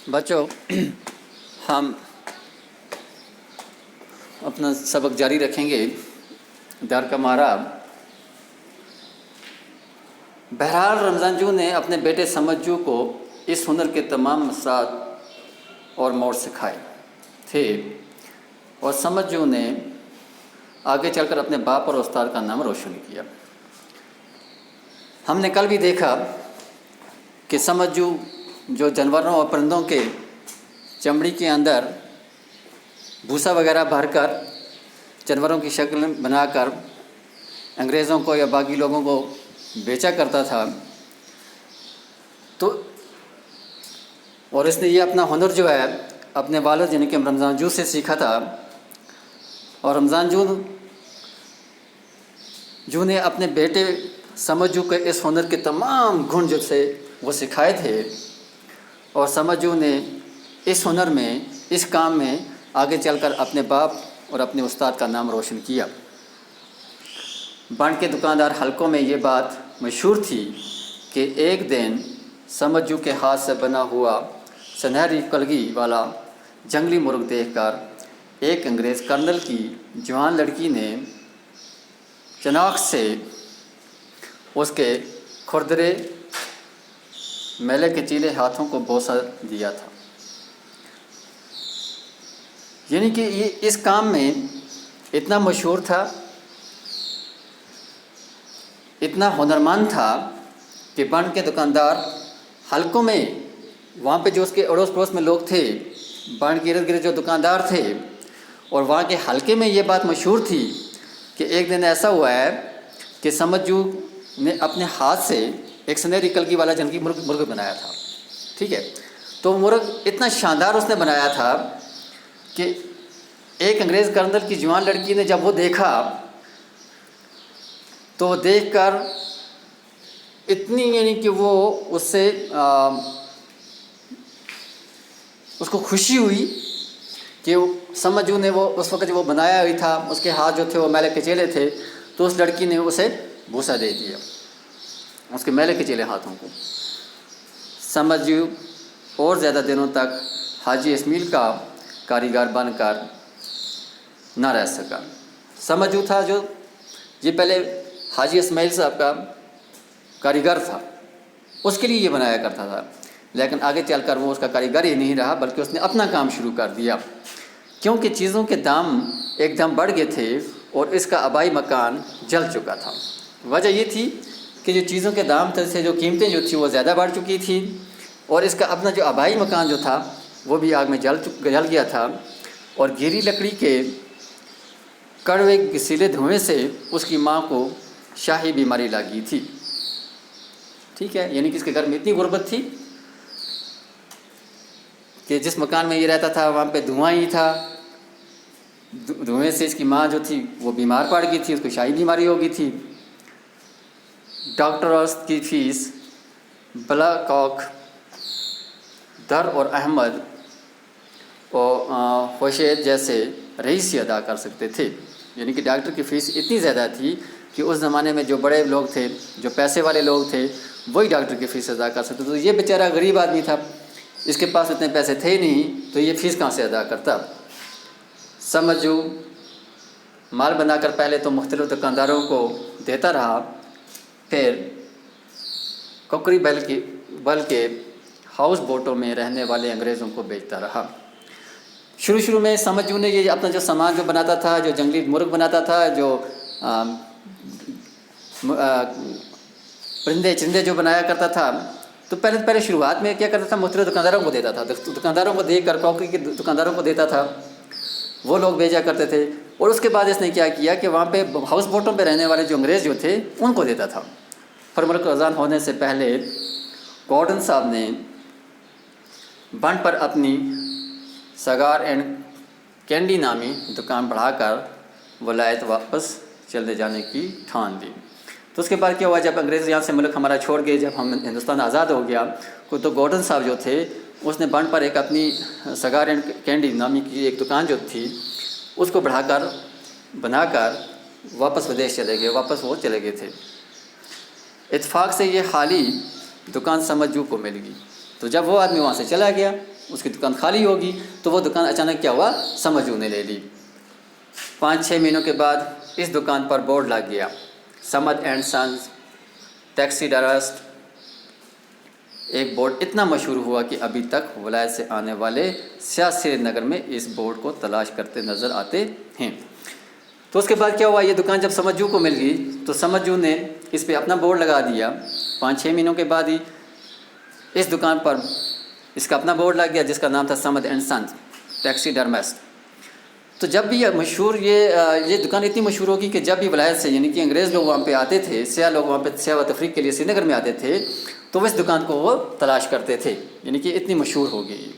بچوں، ہم اپنا سبق جاری رکھیں گے دار کا مارا۔ بہرحال رمضان جو نے اپنے بیٹے سمجھو کو اس ہنر کے تمام مسرات اور موڑ سکھائے تھے، اور سمجھو نے آگے چل کر اپنے باپ اور استاد کا نام روشن کیا۔ ہم نے کل بھی دیکھا کہ سمجھو جو جانوروں اور پرندوں کے چمڑی کے اندر بھوسا وغیرہ بھر کر جانوروں کی شکل بنا کر انگریزوں کو یا باقی لوگوں کو بیچا کرتا تھا، تو اور اس نے یہ اپنا ہنر جو ہے اپنے والد یعنی کہ رمضان جو سے سیکھا تھا، اور رمضان جو نے اپنے بیٹے سمجھو کے اس ہنر کے تمام گن جو تھے وہ سکھائے تھے، اور سمجھو نے اس ہنر میں اس کام میں آگے چل کر اپنے باپ اور اپنے استاد کا نام روشن کیا۔ بانڈ کے دکاندار حلقوں میں یہ بات مشہور تھی کہ ایک دن سمجھو کے ہاتھ سے بنا ہوا سنہری کلگی والا جنگلی مرغ دیکھ کر ایک انگریز کرنل کی جوان لڑکی نے چناک سے اس کے کھردرے میلے کے چیلے ہاتھوں کو بوسہ دیا تھا۔ یعنی کہ یہ اس کام میں اتنا مشہور تھا، اتنا ہنرمند تھا کہ بانڈ کے دکاندار حلقوں میں وہاں پہ جو اس کے اڑوس پڑوس میں لوگ تھے، بانڈ کے ارد گرد جو دکاندار تھے، اور وہاں کے حلقے میں یہ بات مشہور تھی کہ ایک دن ایسا ہوا ہے کہ سمجھو نے اپنے ہاتھ سے ایک سنہری کلگی والا جنگلی مرغ بنایا تھا۔ ٹھیک ہے، تو مرغ اتنا شاندار اس نے بنایا تھا کہ ایک انگریز کرنل کی جوان لڑکی نے جب وہ دیکھا تو وہ دیکھ کر اتنی یعنی کہ وہ اس سے اس کو خوشی ہوئی کہ سمجھو نے وہ اس وقت جو وہ بنایا ہوئی تھا اس کے ہاتھ جو تھے وہ میلے کے چیلے تھے، تو اس لڑکی نے اسے بوسہ دے دیا اس کے میلے کے چیلے ہاتھوں کو۔ سمجھو اور زیادہ دنوں تک حاجی اسماعیل کا کاریگر بن کر نہ رہ سکا۔ سمجھو تھا جو یہ پہلے حاجی اسماعیل صاحب کا کاریگر تھا، اس کے لیے یہ بنایا کرتا تھا، لیکن آگے چل کر وہ اس کا کاریگر ہی نہیں رہا بلکہ اس نے اپنا کام شروع کر دیا، کیونکہ چیزوں کے دام ایک دم بڑھ گئے تھے اور اس کا آبائی مکان جل چکا تھا۔ وجہ یہ تھی کہ جو چیزوں کے دام تھے، جو قیمتیں جو تھیں وہ زیادہ بڑھ چکی تھیں، اور اس کا اپنا جو آبائی مکان جو تھا وہ بھی آگ میں جل گیا تھا، اور گیری لکڑی کے کڑوے گسیلے دھوئیں سے اس کی ماں کو شاہی بیماری لگی تھی۔ ٹھیک ہے، یعنی کہ اس کے گھر میں اتنی غربت تھی کہ جس مکان میں یہ رہتا تھا وہاں پہ دھواں ہی تھا، دھوئیں سے اس کی ماں جو تھی وہ بیمار پڑ گئی تھی، اس کو شاہی بیماری ہو گئی تھی۔ ڈاکٹرز کی فیس بلا کاک، در اور احمد اور خوشید جیسے رئیس ہی ادا کر سکتے تھے، یعنی کہ ڈاکٹر کی فیس اتنی زیادہ تھی کہ اس زمانے میں جو بڑے لوگ تھے، جو پیسے والے لوگ تھے، وہی ڈاکٹر کی فیس ادا کر سکتے تھے۔ تو یہ بیچارہ غریب آدمی تھا، اس کے پاس اتنے پیسے تھے ہی نہیں، تو یہ فیس کہاں سے ادا کرتا۔ سمجھو مال بنا کر پہلے تو مختلف دکانداروں کو دیتا رہا، پھر کوکری بلکہ ہاؤس بوٹوں میں رہنے والے انگریزوں کو بیچتا رہا۔ شروع میں سمجھو نے یہ اپنا جو سامان جو بناتا تھا، جو جنگلی مرغ بناتا تھا، جو پرندے چرندے جو بنایا کرتا تھا، تو پہلے شروعات میں کیا کرتا تھا، مختلف دکانداروں کو دیتا تھا، دکانداروں کو دے کر کوکری کے دکانداروں کو دیتا تھا، وہ لوگ بیچا کرتے تھے، اور اس کے بعد اس نے کیا کہ وہاں پہ ہاؤس بوٹوں پہ رہنے والے جو انگریز جو تھے ان کو دیتا تھا۔ پھر ملک آزاد ہونے سے پہلے گارڈن صاحب نے بانڈ پر اپنی سگار اینڈ کینڈی نامی دکان بڑھا کر ولایت واپس چلے جانے کی ٹھان دی۔ تو اس کے بعد کیا ہوا، جب انگریز یہاں سے ملک ہمارا چھوڑ گئے، جب ہم ہندوستان آزاد ہو گیا، تو گارڈن صاحب جو تھے اس نے بانڈ پر ایک اپنی سگار اینڈ کینڈی نامی کی ایک دکان جو تھی اس کو بنا کر واپس ودیش چلے گئے، واپس وہ چلے گئے تھے۔ اتفاق سے یہ خالی دکان سمجھو کو مل گئی، تو جب وہ آدمی وہاں سے چلا گیا، اس کی دکان خالی ہوگی، تو وہ دکان اچانک کیا ہوا، سمجھو نے لے لی۔ 5-6 مہینوں کے بعد اس دکان پر بورڈ لگ گیا، سمد اینڈ سنز ٹیکسی ڈرائیورسٹ۔ ایک بورڈ اتنا مشہور ہوا کہ ابھی تک ولایت سے آنے والے سیاہ سری نگر میں اس بورڈ کو تلاش کرتے نظر آتے ہیں۔ تو اس کے بعد کیا ہوا، یہ دکان جب سمجھو کو مل گئی تو سمجھو نے اس پہ اپنا بورڈ لگا دیا۔ 5-6 مہینوں کے بعد ہی اس دکان پر اس کا اپنا بورڈ لگ گیا جس کا نام تھا سمد اینڈ سنز ٹیکسی ڈرمسٹ۔ تو جب بھی یہ دکان اتنی مشہور ہوگی کہ جب بھی ولایت سے یعنی کہ انگریز لوگ وہاں پہ آتے تھے، سیاہ لوگ وہاں پہ سیاح و تفریح کے لیے سری نگر میں آتے تھے، تو وہ اس دکان کو وہ تلاش کرتے تھے، یعنی کہ اتنی مشہور ہو گئی۔